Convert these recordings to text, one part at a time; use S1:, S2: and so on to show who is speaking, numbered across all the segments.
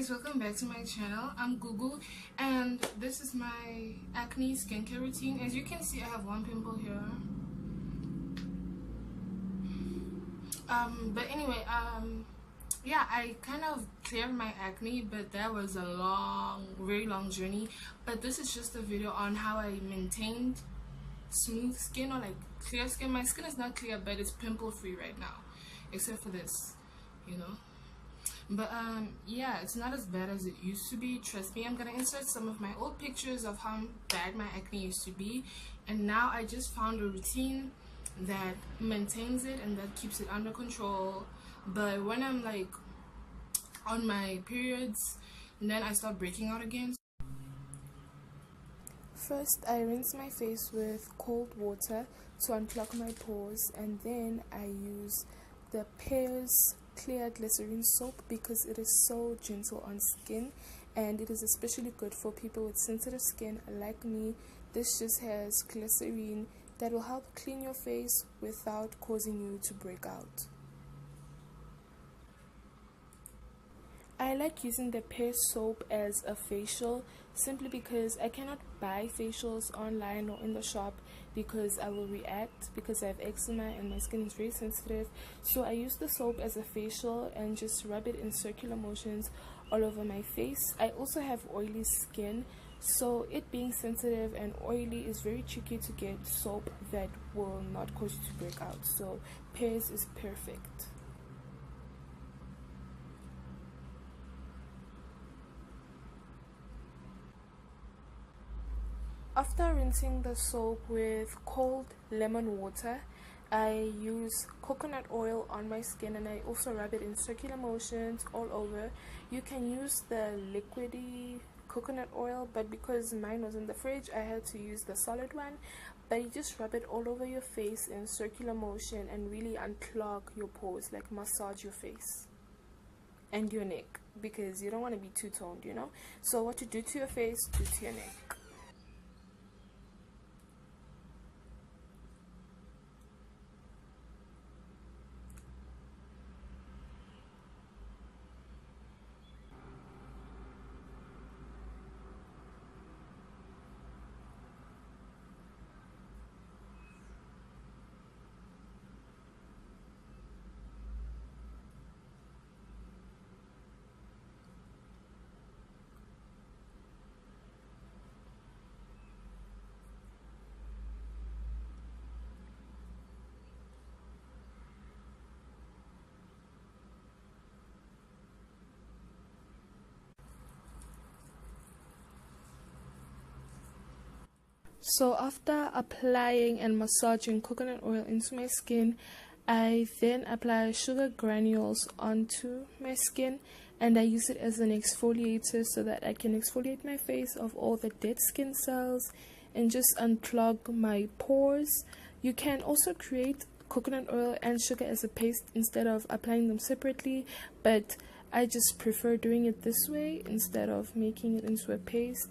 S1: guys, welcome back to my channel. I'm Gugu and this is my acne skincare routine. As you can see, I have one pimple here. But anyway, yeah, I kind of cleared my acne, but that was a very long journey. But this is just a video on how I maintained smooth skin, or like clear skin. My skin is not clear, but it's pimple free right now, except for this, you know. But yeah, it's not as bad as it used to be. Trust me. I'm gonna insert some of my old pictures of how bad my acne used to be, and now I just found a routine that maintains it and that keeps it under control. But when I'm like on my periods, then I start breaking out again. First, I rinse my face with cold water to unclog my pores, and then I use the Pears clear glycerine soap because it is so gentle on skin, and it is especially good for people with sensitive skin like me. This just has glycerine that will help clean your face without causing you to break out. I like using the Pears soap as a facial simply because I cannot buy facials online or in the shop because I will react, because I have eczema and my skin is very sensitive. So I use the soap as a facial and just rub it in circular motions all over my face. I also have oily skin, so it being sensitive and oily is very tricky to get soap that will not cause you to break out. So Pears is perfect. After rinsing the soap with cold lemon water, I use coconut oil on my skin, and I also rub it in circular motions all over. You can use the liquidy coconut oil, but because mine was in the fridge, I had to use the solid one. But you just rub it all over your face in circular motion and really unclog your pores, like massage your face and your neck, because you don't want to be two-toned, you know. So what you do to your face, do to your neck. So after applying and massaging coconut oil into my skin, I then apply sugar granules onto my skin, and I use it as an exfoliator so that I can exfoliate my face of all the dead skin cells and just unclog my pores. You can also create coconut oil and sugar as a paste instead of applying them separately, but I just prefer doing it this way instead of making it into a paste.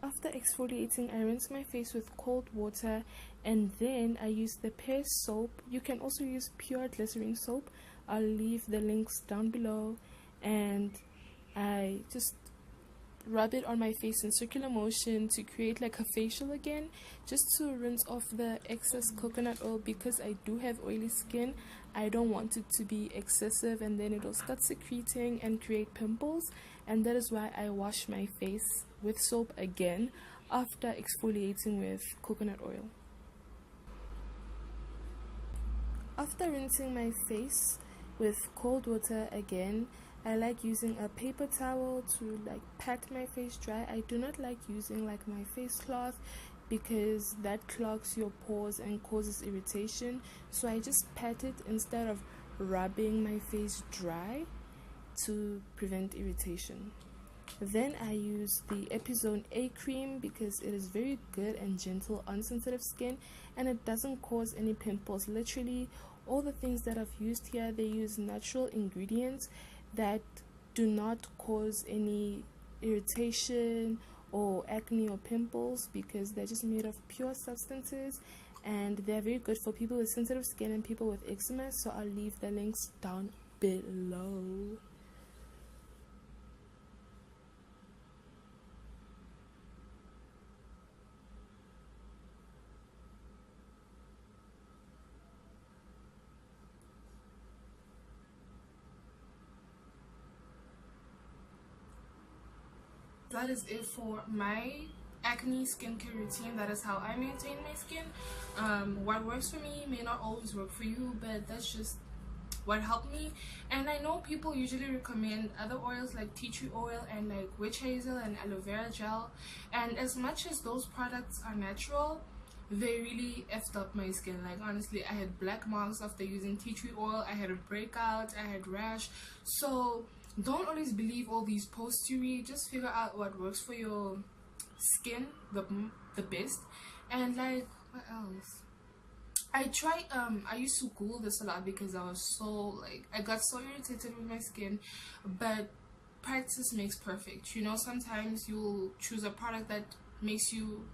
S1: After exfoliating, I rinse my face with cold water, and then I use the Pears soap. You can also use pure glycerine soap. I'll leave the links down below, and I just rub it on my face in circular motion to create like a facial again, just to rinse off the excess coconut oil, because I do have oily skin. I don't want it to be excessive and then it'll start secreting and create pimples, and that is why I wash my face with soap again after exfoliating with coconut oil. After rinsing my face with cold water again, I like using a paper towel to like pat my face dry. I do not like using like my face cloth because that clogs your pores and causes irritation. So I just pat it instead of rubbing my face dry to prevent irritation. Then I use the Epizone A cream because it is very good and gentle on sensitive skin, and it doesn't cause any pimples. Literally all the things that I've used here, they use natural ingredients that do not cause any irritation or acne or pimples, because they're just made of pure substances, and they're very good for people with sensitive skin and people with eczema. So I'll leave the links down below. That is it for my acne skincare routine. That is how I maintain my skin. What works for me may not always work for you, but that's just what helped me. And I know people usually recommend other oils like tea tree oil and like witch hazel and aloe vera gel, and as much as those products are natural, they really effed up my skin. Like honestly, I had black marks after using tea tree oil, I had a breakout, I had rash. So don't always believe all these posts you read. Just figure out what works for your skin the best. And like, what else? I used to Google this a lot because I was so like, I got so irritated with my skin, but practice makes perfect. You know, sometimes you'll choose a product that makes you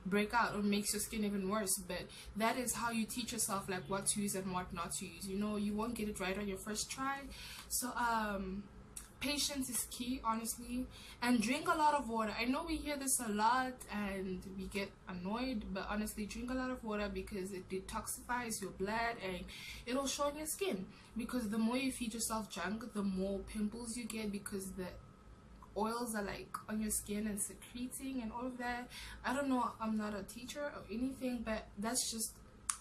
S1: break out or makes your skin even worse, but that is how you teach yourself like what to use and what not to use. You know, you won't get it right on your first try. So patience is key, honestly, and drink a lot of water. I know we hear this a lot and we get annoyed, but honestly, drink a lot of water because it detoxifies your blood and it'll show on your skin. Because the more you feed yourself junk, the more pimples you get, because the oils are like on your skin and secreting and all of that. I don't know, I'm not a teacher or anything, but that's just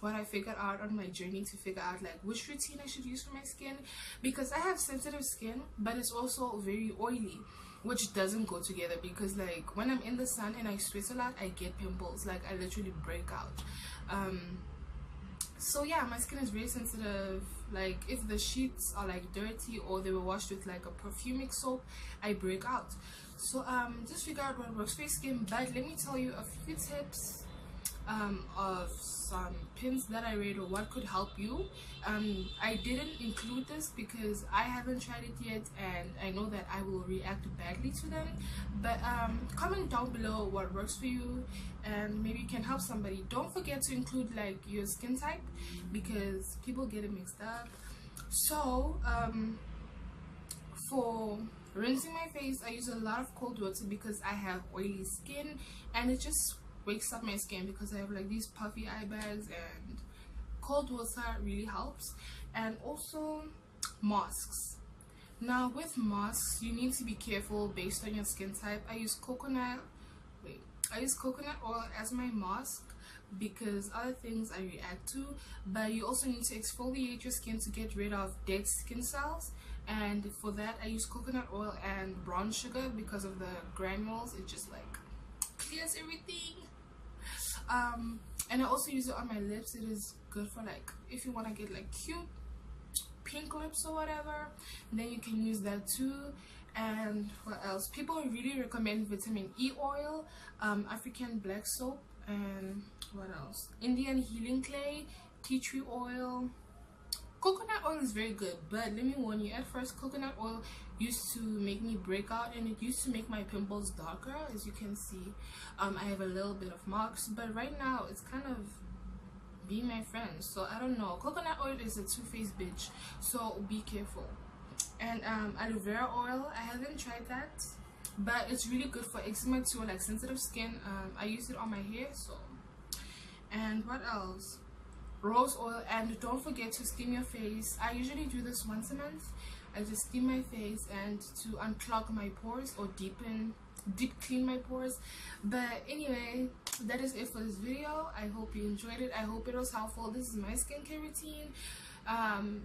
S1: what I figured out on my journey to figure out like which routine I should use for my skin, because I have sensitive skin but it's also very oily, which doesn't go together, because like when I'm in the sun and I sweat a lot, I get pimples, like I literally break out. So yeah, my skin is very sensitive. Like if the sheets are like dirty or they were washed with like a perfuming soap, I break out. So just figure out what works for your skin. But let me tell you a few tips of some pins that I read or what could help you. I didn't include this because I haven't tried it yet and I know that I will react badly to them, but comment down below what works for you and maybe you can help somebody. Don't forget to include like your skin type because people get it mixed up. So for rinsing my face, I use a lot of cold water because I have oily skin and it just wakes up my skin because I have like these puffy eye bags, and cold water really helps. And also masks. Now with masks, you need to be careful based on your skin type. I use coconut oil as my mask because other things I react to, but you also need to exfoliate your skin to get rid of dead skin cells, and for that I use coconut oil and brown sugar because of the granules. It just like clears everything. And I also use it on my lips. It is good for like if you want to get like cute pink lips or whatever, then you can use that too. And what else? People really recommend vitamin E oil, African black soap, and what else? Indian healing clay, tea tree oil. Coconut oil is very good, but let me warn you, at first coconut oil used to make me break out and it used to make my pimples darker. As you can see, I have a little bit of marks, but right now it's kind of being my friend. So I don't know, coconut oil is a two-faced bitch, so be careful. And aloe vera oil, I haven't tried that, but it's really good for eczema too, like sensitive skin. I use it on my hair. So, and what else? Rose oil. And don't forget to steam your face. I usually do this once a month. I just steam my face and to unclog my pores or deep clean my pores. But anyway, that is it for this video. I hope you enjoyed it. I hope it was helpful. This is my skincare routine.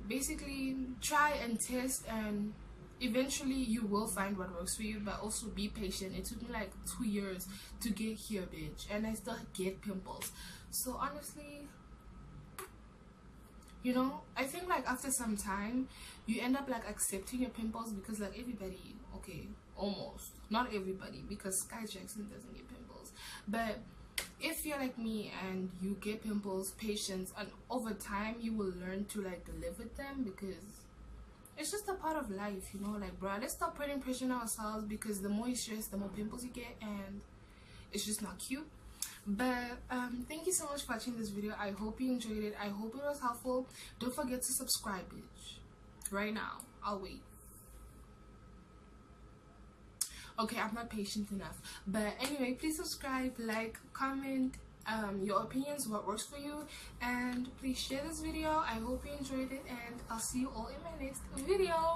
S1: Basically try and test, and eventually you will find what works for you, but also be patient. It took me like 2 years to get here, bitch, and I still get pimples. So honestly, you know, I think like after some time you end up like accepting your pimples, because like everybody, okay, almost not everybody, because Sky Jackson doesn't get pimples, but if you're like me and you get pimples, patience, and over time you will learn to like live with them, because it's just a part of life, you know. Like, bro, let's stop putting pressure on ourselves, because the more you stress, the more pimples you get, and it's just not cute. But thank you so much for watching this video. I hope you enjoyed it. I hope it was helpful. Don't forget to subscribe, bitch. Right now. I'll wait. Okay, I'm not patient enough. But anyway, please subscribe, like, comment your opinions, what works for you, and please share this video. I hope you enjoyed it, and I'll see you all in my next video.